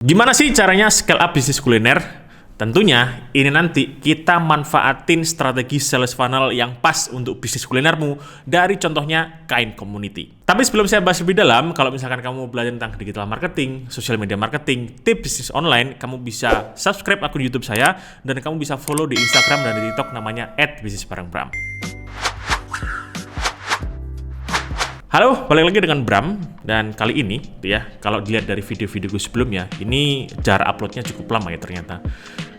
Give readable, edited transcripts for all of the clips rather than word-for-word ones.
Gimana sih caranya scale up bisnis kuliner? Tentunya ini nanti kita manfaatin strategi sales funnel yang pas untuk bisnis kulinermu dari contohnya Kind Community. Tapi sebelum saya bahas lebih dalam, kalau misalkan kamu belajar tentang digital marketing, social media marketing, tips bisnis online, kamu bisa subscribe akun YouTube saya dan kamu bisa follow di Instagram dan di TikTok namanya @bisnisbareng_Bram. Halo, balik lagi dengan Bram, dan kali ini ya, kalau dilihat dari video-videoku sebelumnya, ini jarak uploadnya cukup lama ya ternyata.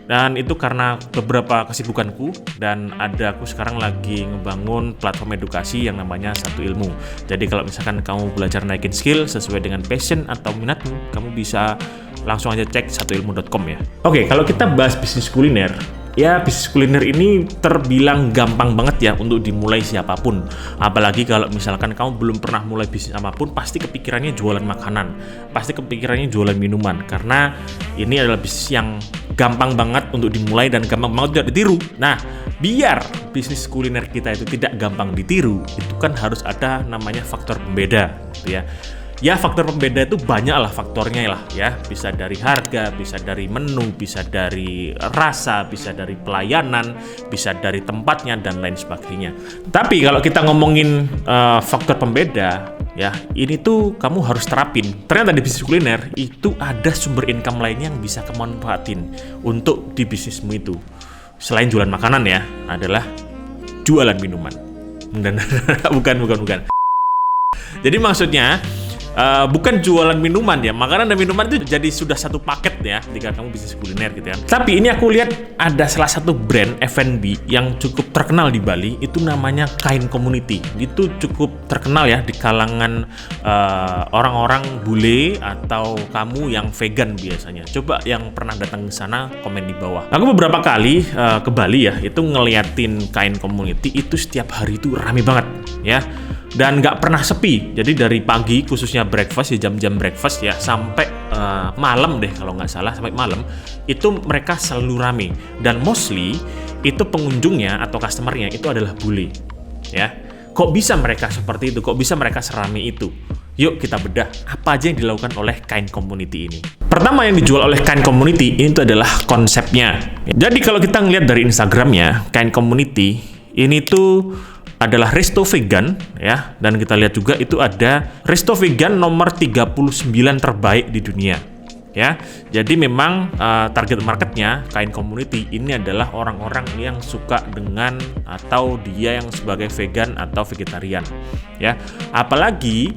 Dan itu karena beberapa kesibukanku, dan aku sekarang lagi ngebangun platform edukasi yang namanya Satu Ilmu. Jadi kalau misalkan kamu belajar naikin skill sesuai dengan passion atau minatmu, kamu bisa langsung aja cek satuilmu.com ya. Oke, kalau kita bahas bisnis kuliner, ya, bisnis kuliner ini terbilang gampang banget ya untuk dimulai siapapun. Apalagi kalau misalkan kamu belum pernah mulai bisnis apapun, pasti kepikirannya jualan makanan, pasti kepikirannya jualan minuman. Karena ini adalah bisnis yang gampang banget untuk dimulai dan gampang banget tidak ditiru. Nah, biar bisnis kuliner kita itu tidak gampang ditiru, itu kan harus ada namanya faktor pembeda, gitu ya. Ya, faktor pembeda itu banyak lah faktornya lah ya. Bisa dari harga, bisa dari menu, bisa dari rasa, bisa dari pelayanan, bisa dari tempatnya, dan lain sebagainya. Tapi kalau kita ngomongin faktor pembeda, ya ini tuh kamu harus terapin. Ternyata di bisnis kuliner itu ada sumber income lainnya yang bisa kamu manfaatin untuk di bisnismu itu. Selain jualan makanan ya, adalah jualan minuman. Dan bukan. Jadi maksudnya bukan jualan minuman ya, makanan dan minuman itu jadi sudah satu paket ya jika kamu bisnis kuliner gitu ya. Tapi ini aku lihat ada salah satu brand F&B yang cukup terkenal di Bali, itu namanya Kind Community. Itu cukup terkenal ya di kalangan orang-orang bule atau kamu yang vegan biasanya. Coba yang pernah datang ke sana komen di bawah. Aku beberapa kali ke Bali ya, itu ngeliatin Kind Community itu setiap hari itu rame banget ya. Dan nggak pernah sepi. Jadi dari pagi khususnya breakfast ya, jam-jam breakfast ya, sampai malam deh kalau nggak salah, sampai malam itu mereka selalu rame. Dan mostly itu pengunjungnya atau customernya itu adalah bule ya. Kok bisa mereka seperti itu? Kok bisa mereka serame itu? Yuk kita bedah apa aja yang dilakukan oleh Kind Community ini. Pertama yang dijual oleh Kind Community ini tuh adalah konsepnya. Jadi kalau kita ngeliat dari Instagramnya Kind Community ini tuh adalah resto vegan ya, dan kita lihat juga itu ada resto vegan nomor 39 terbaik di dunia ya. Jadi memang target marketnya Kind Community ini adalah orang-orang yang suka dengan atau dia yang sebagai vegan atau vegetarian ya. Apalagi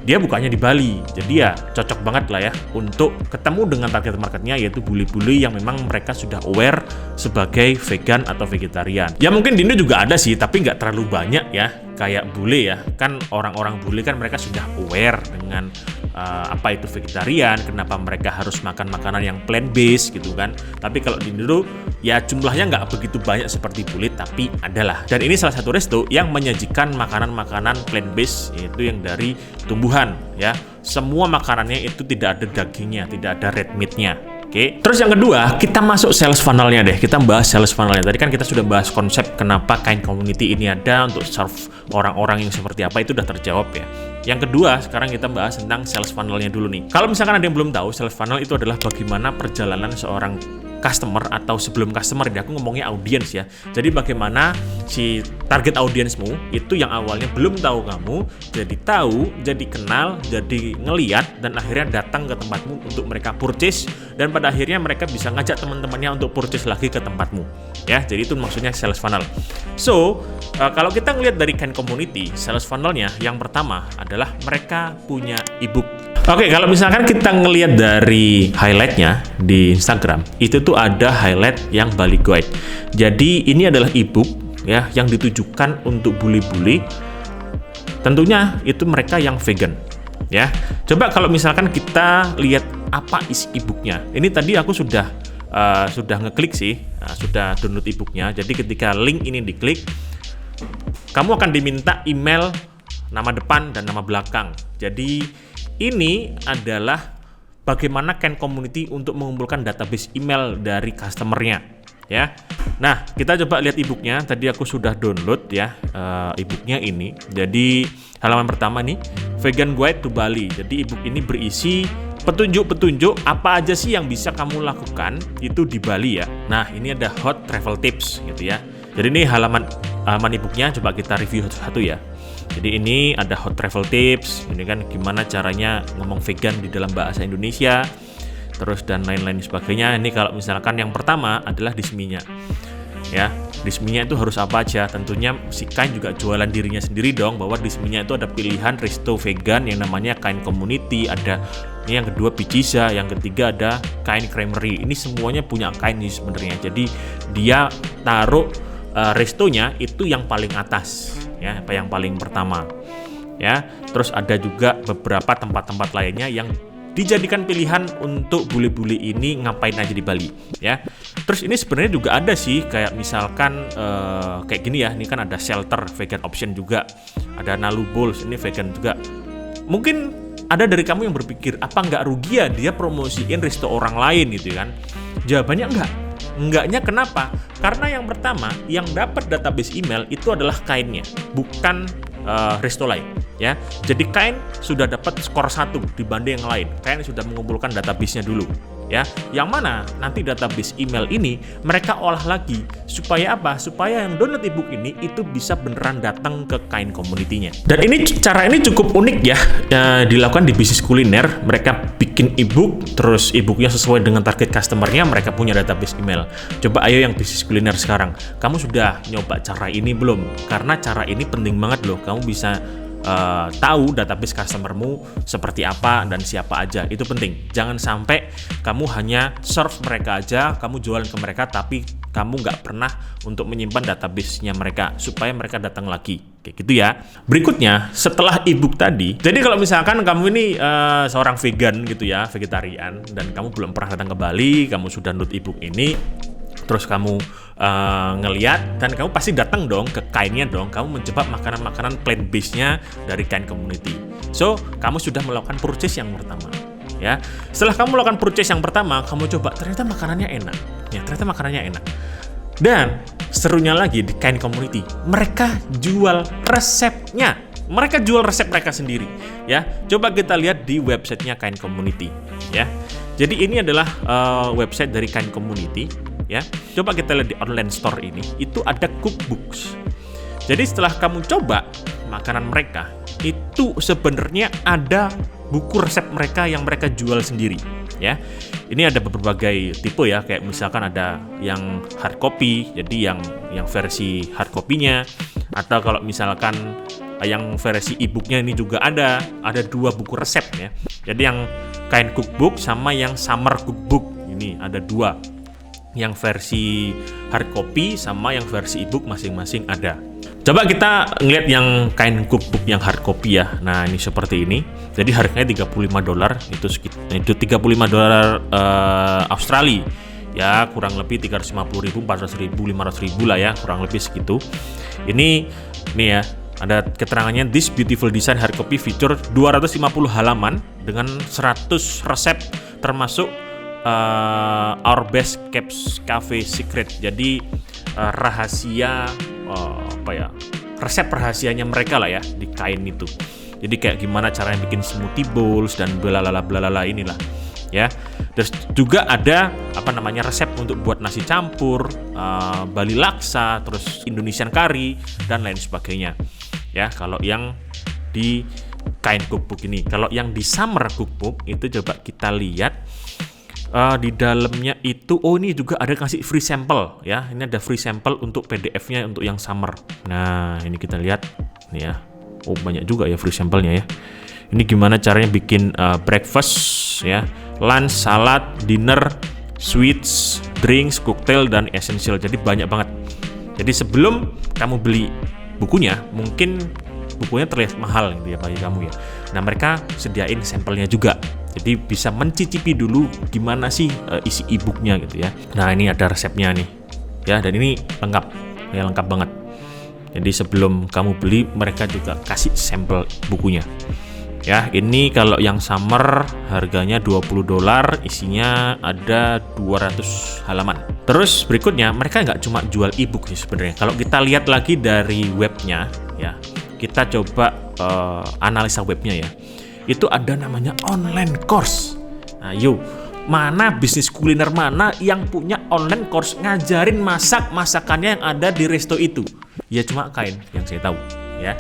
dia bukanya di Bali, jadi ya cocok banget lah ya untuk ketemu dengan target marketnya, yaitu bule-bule yang memang mereka sudah aware sebagai vegan atau vegetarian. Ya mungkin di Indo juga ada sih, tapi nggak terlalu banyak ya, kayak bule ya. Kan orang-orang bule kan mereka sudah aware dengan apa itu vegetarian, kenapa mereka harus makan makanan yang plant-based gitu kan. Tapi kalau di Indo ya jumlahnya nggak begitu banyak seperti bule, tapi adalah. Dan ini salah satu resto yang menyajikan makanan-makanan plant-based, yaitu yang dari tumbuhan ya. Semua makanannya itu tidak ada dagingnya, tidak ada red meat-nya. Oke. Terus yang kedua, kita masuk sales funnel-nya deh. Kita bahas sales funnel-nya. Tadi kan kita sudah bahas konsep kenapa Kind Community ini ada untuk serve orang-orang yang seperti apa, itu udah terjawab ya. Yang kedua, sekarang kita bahas tentang sales funnel-nya dulu nih. Kalau misalkan ada yang belum tahu, sales funnel itu adalah bagaimana perjalanan seorang customer atau sebelum customer, aku ngomongnya audience ya. Jadi bagaimana si target audiensmu itu yang awalnya belum tahu kamu, jadi tahu, jadi kenal, jadi ngeliat, dan akhirnya datang ke tempatmu untuk mereka purchase, dan pada akhirnya mereka bisa ngajak teman-temannya untuk purchase lagi ke tempatmu ya. Jadi itu maksudnya sales funnel. So kalau kita ngeliat dari Kind Community, sales funnelnya yang pertama adalah mereka punya ebook. Oke, kalau misalkan kita ngelihat dari highlightnya di Instagram, itu tuh ada highlight yang Bali Guide. Jadi ini adalah ebook ya, yang ditujukan untuk bule-bule. Tentunya itu mereka yang vegan ya. Coba kalau misalkan kita lihat apa isi ebooknya. Ini tadi aku sudah ngeklik sih, sudah download ebooknya. Jadi ketika link ini diklik, kamu akan diminta email, nama depan dan nama belakang. Jadi ini adalah bagaimana Kind Community untuk mengumpulkan database email dari customernya ya. Nah, kita coba lihat ebooknya. Tadi aku sudah download ya ebooknya ini. Jadi halaman pertama nih, Vegan Guide to Bali. Jadi ebook ini berisi petunjuk-petunjuk apa aja sih yang bisa kamu lakukan itu di Bali ya. Nah, ini ada hot travel tips gitu ya. Jadi ini halaman e-booknya, coba kita review satu-satu ya. Jadi ini ada hot travel tips, ini kan gimana caranya ngomong vegan di dalam bahasa Indonesia, terus dan lain-lain sebagainya. Ini kalau misalkan yang pertama adalah disminya. Ya, disminya itu harus apa aja? Tentunya si Kain juga jualan dirinya sendiri dong, bahwa disminya itu ada pilihan resto vegan yang namanya Kain Community, ada ini yang kedua Bijiza, yang ketiga ada Kain Creamery. Ini semuanya punya Kain nih sebenarnya. Jadi dia taruh restonya itu yang paling atas ya, apa yang paling pertama. Ya, terus ada juga beberapa tempat-tempat lainnya yang dijadikan pilihan untuk bule-bule ini ngapain aja di Bali ya. Terus ini sebenarnya juga ada sih kayak misalkan kayak gini ya, ini kan ada shelter vegan option juga, ada Nalu Bowls ini vegan juga. Mungkin ada dari kamu yang berpikir apa nggak rugi ya dia promosiin resto orang lain gitu kan? Jawabannya enggaknya kenapa? Karena yang pertama yang dapat database email itu adalah Kainnya, bukan resto lain ya. Jadi Kain sudah dapat skor 1 dibanding yang lain. Kain sudah mengumpulkan database-nya dulu ya. Yang mana nanti database email ini mereka olah lagi supaya apa? Supaya yang download ebook ini itu bisa beneran datang ke Kain community-nya. Dan ini cara ini cukup unik ya, dilakukan di bisnis kuliner. Mereka bikin ebook, terus ebooknya sesuai dengan target customer-nya, mereka punya database email. Coba ayo yang bisnis kuliner sekarang, kamu sudah nyoba cara ini belum? Karena cara ini penting banget loh, kamu bisa tahu database customermu seperti apa dan siapa aja. Itu penting. Jangan sampai kamu hanya serve mereka aja, kamu jualan ke mereka tapi kamu nggak pernah untuk menyimpan database-nya mereka supaya mereka datang lagi. Kayak gitu ya. Berikutnya, setelah ebook tadi, jadi kalau misalkan kamu ini seorang vegan gitu ya, vegetarian, dan kamu belum pernah datang ke Bali, kamu sudah download ebook ini, terus kamu ngeliat dan kamu pasti datang dong ke Kainnya dong, kamu mencoba makanan-makanan plant based-nya dari Kain Community. So, kamu sudah melakukan purchase yang pertama ya. Setelah kamu melakukan purchase yang pertama, kamu coba ternyata makanannya enak. Ya, ternyata makanannya enak. Dan serunya lagi di Kain Community, mereka jual resepnya. Mereka jual resep mereka sendiri ya. Coba kita lihat di websitenya Kain Community ya. Jadi ini adalah website dari Kain Community ya. Coba kita lihat di online store ini, itu ada cookbooks. Jadi setelah kamu coba makanan mereka, itu sebenarnya ada buku resep mereka yang mereka jual sendiri ya. Ini ada berbagai tipe ya, kayak misalkan ada yang hard copy, jadi yang versi hard copy-nya, atau kalau misalkan yang versi e-booknya ini juga ada 2 buku resep ya. Jadi yang Kain cookbook sama yang summer cookbook ini ada 2. Yang versi hard copy sama yang versi ebook masing-masing ada. Coba kita ngeliat yang Kain cookbook yang hard copy ya. Nah, ini seperti ini. Jadi harganya $35, itu $35 Australia. Ya, kurang lebih 350.000, 400.000, 500.000 lah ya, kurang lebih segitu. Ini ya, ada keterangannya, this beautiful design hard copy feature 250 halaman dengan 100 resep termasuk Our Best Kept Cafe Secret. Jadi rahasia resep rahasianya mereka lah ya di Kain itu. Jadi kayak gimana caranya bikin smoothie bowls dan blalalala inilah ya. Terus juga ada resep untuk buat nasi campur, Bali laksa, terus Indonesian curry dan lain sebagainya. Ya, kalau yang di Kain cookbook ini. Kalau yang di summer cookbook itu coba kita lihat. Di dalamnya itu, ini juga ada kasih free sample ya. Ini ada free sample untuk PDF-nya untuk yang summer. Nah, ini kita lihat nih ya. Banyak juga ya free sample-nya ya. Ini gimana caranya bikin breakfast ya, lunch, salad, dinner, sweets, drinks, cocktail dan essential. Jadi banyak banget. Jadi sebelum kamu beli bukunya, mungkin bukunya terlihat mahal gitu ya bagi kamu ya. Nah, mereka sediain sampelnya juga. Jadi bisa mencicipi dulu gimana sih isi e-booknya gitu ya. Nah, ini ada resepnya nih ya, dan ini lengkap banget. Jadi sebelum kamu beli, mereka juga kasih sampel bukunya ya. Ini kalau yang summer harganya $20, isinya ada 200 halaman. Terus berikutnya, mereka nggak cuma jual e-book sih sebenarnya. Kalau kita lihat lagi dari webnya ya, kita coba analisa webnya ya. Itu ada namanya online course Ayo, mana bisnis kuliner mana yang punya online course ngajarin masak masakannya yang ada di resto itu? Ya cuma Kind yang saya tahu, ya.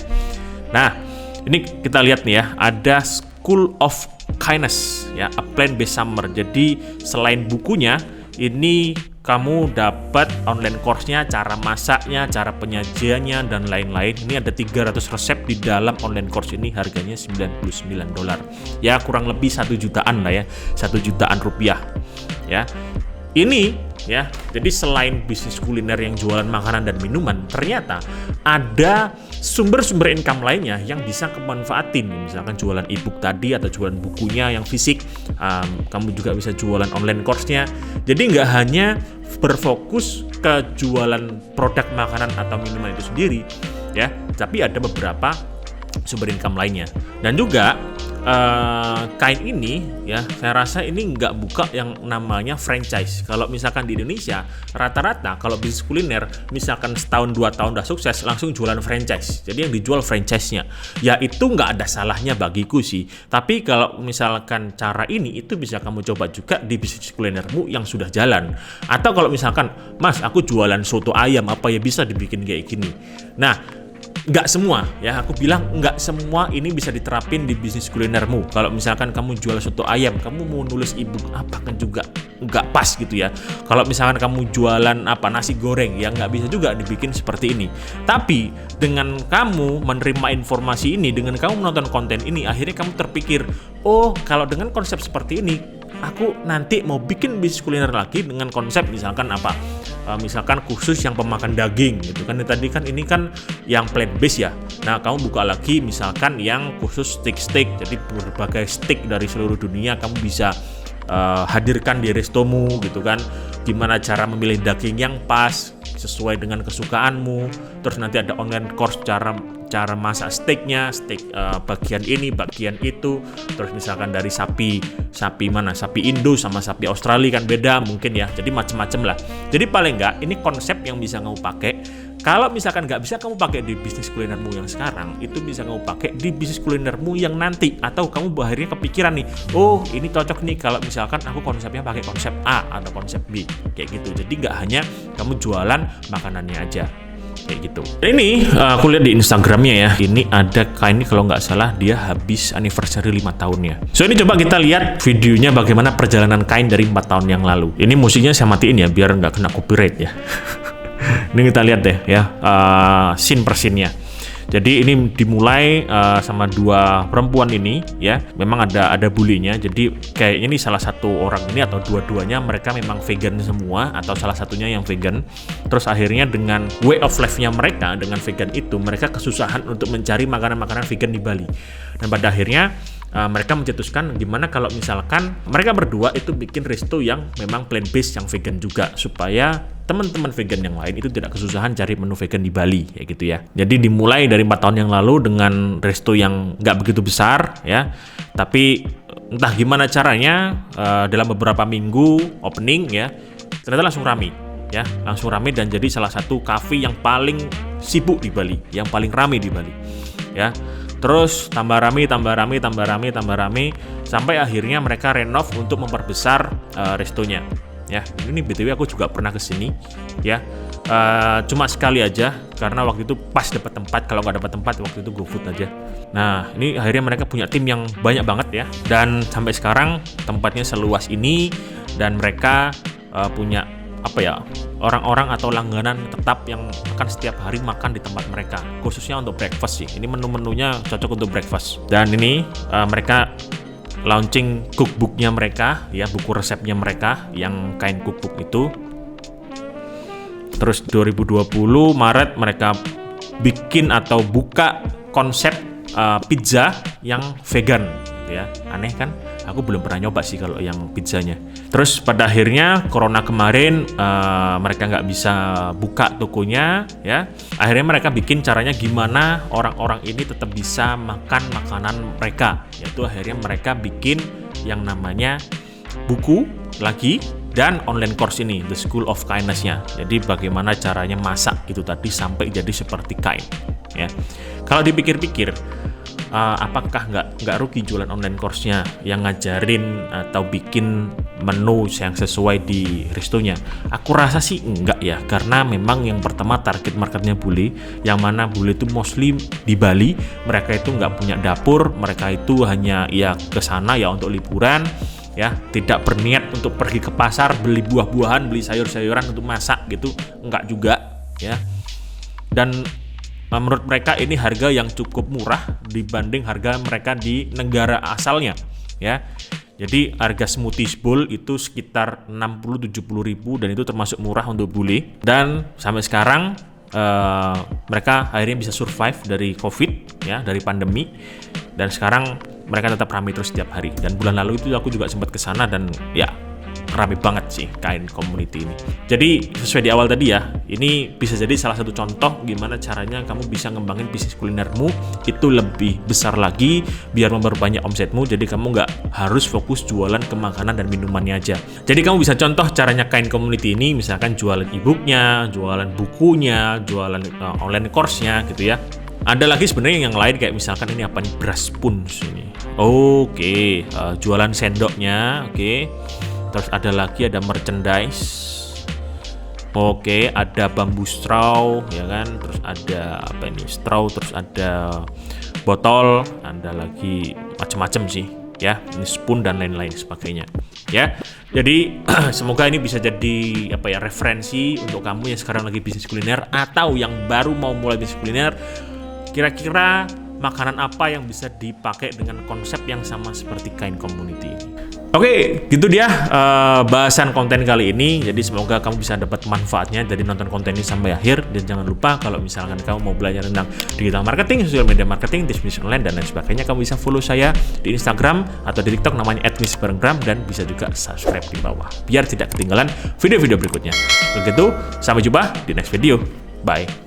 Nah, ini kita lihat nih ya, ada School of Kindness, ya, A Plant-Based Summer. Jadi selain bukunya, ini kamu dapat online course-nya, cara masaknya, cara penyajiannya, dan lain-lain. Ini ada 300 resep di dalam online course ini, harganya $99. Ya, kurang lebih 1 jutaan lah ya, 1 jutaan rupiah. Ya, ini ya, jadi selain bisnis kuliner yang jualan makanan dan minuman, ternyata ada sumber-sumber income lainnya yang bisa kamu manfaatin. Misalkan jualan e-book tadi atau jualan bukunya yang fisik, kamu juga bisa jualan online course-nya. Jadi nggak hanya berfokus ke jualan produk makanan atau minuman itu sendiri, ya, tapi ada beberapa sumber income lainnya. Dan juga Kind ini, ya, saya rasa ini nggak buka yang namanya franchise. Kalau misalkan di Indonesia, rata-rata kalau bisnis kuliner, misalkan setahun 2 tahun udah sukses, langsung jualan franchise. Jadi yang dijual franchise-nya, ya itu nggak ada salahnya bagiku sih. Tapi kalau misalkan cara ini, itu bisa kamu coba juga di bisnis kulinermu yang sudah jalan. Atau kalau misalkan, Mas, aku jualan soto ayam, apa ya bisa dibikin kayak gini? Nah, nggak semua, ya, aku bilang nggak semua ini bisa diterapin di bisnis kulinermu. Kalau misalkan kamu jual soto ayam, kamu mau nulis e-book apa kan juga nggak pas gitu ya. Kalau misalkan kamu jualan nasi goreng, ya nggak bisa juga dibikin seperti ini. Tapi dengan kamu menerima informasi ini, dengan kamu menonton konten ini, akhirnya kamu terpikir, oh, kalau dengan konsep seperti ini, aku nanti mau bikin bisnis kuliner lagi dengan konsep misalkan apa? Misalkan khusus yang pemakan daging gitu kan. Tadi kan ini kan yang plant based ya. Nah, kamu buka lagi misalkan yang khusus steak. Jadi berbagai steak dari seluruh dunia kamu bisa hadirkan di restomu gitu kan. Gimana cara memilih daging yang pas sesuai dengan kesukaanmu. Terus nanti ada online course cara masak steaknya, bagian ini, bagian itu. Terus misalkan dari sapi Indo sama sapi Australia kan beda mungkin ya. Jadi macam-macam lah. Jadi paling enggak ini konsep yang bisa kamu pakai. Kalau misalkan nggak bisa kamu pakai di bisnis kulinermu yang sekarang, itu bisa kamu pakai di bisnis kulinermu yang nanti. Atau kamu akhirnya kepikiran nih, oh ini cocok nih kalau misalkan aku konsepnya pakai konsep A atau konsep B, kayak gitu. Jadi nggak hanya kamu jualan makanannya aja, kayak gitu. Ini aku lihat di Instagramnya ya, ini ada Kind, kalau nggak salah dia habis anniversary 5 tahunnya. So ini coba kita lihat videonya bagaimana perjalanan Kind dari 4 tahun yang lalu. Ini musiknya saya matiin ya biar nggak kena copyright ya. Ini kita lihat deh ya, scene per scene-nya. Jadi ini dimulai sama 2 perempuan ini ya. Memang ada bulinya. Jadi kayaknya ini salah satu orang ini atau dua-duanya mereka memang vegan semua atau salah satunya yang vegan. Terus akhirnya dengan way of life-nya mereka dengan vegan itu, mereka kesusahan untuk mencari makanan-makanan vegan di Bali. Dan pada akhirnya mereka mencetuskan gimana kalau misalkan mereka berdua itu bikin resto yang memang plant based yang vegan juga, supaya teman-teman vegan yang lain itu tidak kesusahan cari menu vegan di Bali kayak gitu ya. Jadi dimulai dari 4 tahun yang lalu dengan resto yang nggak begitu besar ya, tapi entah gimana caranya dalam beberapa minggu opening ya, ternyata langsung rame ya, langsung rame dan jadi salah satu cafe yang paling sibuk di Bali, yang paling rame di Bali ya. Terus tambah rame sampai akhirnya mereka renov untuk memperbesar restonya ya. Ini BTW aku juga pernah kesini ya, cuma sekali aja karena waktu itu pas dapat tempat. Kalau nggak dapat tempat waktu itu GoFood aja. Nah ini akhirnya mereka punya tim yang banyak banget ya, dan sampai sekarang tempatnya seluas ini dan mereka punya orang-orang atau langganan tetap yang akan setiap hari makan di tempat mereka, khususnya untuk breakfast sih. Ini menu-menunya cocok untuk breakfast. Dan ini mereka launching cookbooknya mereka ya, buku resepnya mereka yang Kind Cookbook itu. Terus 2020 Maret mereka bikin atau buka konsep pizza yang vegan ya. Aneh kan? Aku belum pernah nyoba sih kalau yang pizzanya. Terus pada akhirnya Corona kemarin mereka nggak bisa buka tokonya ya. Akhirnya mereka bikin caranya gimana orang-orang ini tetap bisa makan makanan mereka. Yaitu akhirnya mereka bikin yang namanya buku lagi dan online course ini, The School of Kindness-nya. Jadi bagaimana caranya masak itu tadi sampai jadi seperti Kind ya. Kalau dipikir-pikir, apakah nggak rugi jualan online course-nya yang ngajarin atau bikin menu yang sesuai di restonya? Aku rasa sih enggak ya, karena memang yang pertama target marketnya bule, yang mana bule itu mostly di Bali, mereka itu nggak punya dapur, mereka itu hanya ya ke sana ya untuk liburan, ya tidak berniat untuk pergi ke pasar beli buah-buahan, beli sayur-sayuran untuk masak gitu, enggak juga ya. Dan menurut mereka ini harga yang cukup murah dibanding harga mereka di negara asalnya ya. Jadi harga smoothies bowl itu sekitar 60-70 ribu dan itu termasuk murah untuk bule. Dan sampai sekarang mereka akhirnya bisa survive dari COVID ya, dari pandemi. Dan sekarang mereka tetap ramai terus setiap hari. Dan bulan lalu itu aku juga sempat ke sana dan ya rame banget sih Kain Community ini. Jadi sesuai di awal tadi ya, ini bisa jadi salah satu contoh gimana caranya kamu bisa ngembangin bisnis kulinermu itu lebih besar lagi biar memperbanyak omsetmu. Jadi kamu nggak harus fokus jualan ke makanan dan minumannya aja. Jadi kamu bisa contoh caranya Kain Community ini, misalkan jualan e-booknya, jualan bukunya, jualan online course-nya gitu ya. Ada lagi sebenarnya yang lain kayak misalkan ini apa nih, brush spoons ini. Oke, jualan sendoknya, oke. Terus ada lagi ada merchandise. Oke, ada bambu straw ya kan. Terus ada apa ini? Straw, terus ada botol, ada lagi macam-macam sih ya. Ini spoon dan lain-lain sebagainya. Ya. Jadi semoga ini bisa jadi apa ya, referensi untuk kamu yang sekarang lagi bisnis kuliner atau yang baru mau mulai bisnis kuliner. Kira-kira makanan apa yang bisa dipakai dengan konsep yang sama seperti Kain Community ini. Oke, gitu dia bahasan konten kali ini. Jadi semoga kamu bisa dapat manfaatnya dari nonton konten ini sampai akhir. Dan jangan lupa kalau misalkan kamu mau belajar tentang digital marketing, social media marketing, bisnis online, dan lain sebagainya, kamu bisa follow saya di Instagram atau di TikTok namanya @misbarenggram, dan bisa juga subscribe di bawah biar tidak ketinggalan video-video berikutnya. Begitu, sampai jumpa di next video. Bye.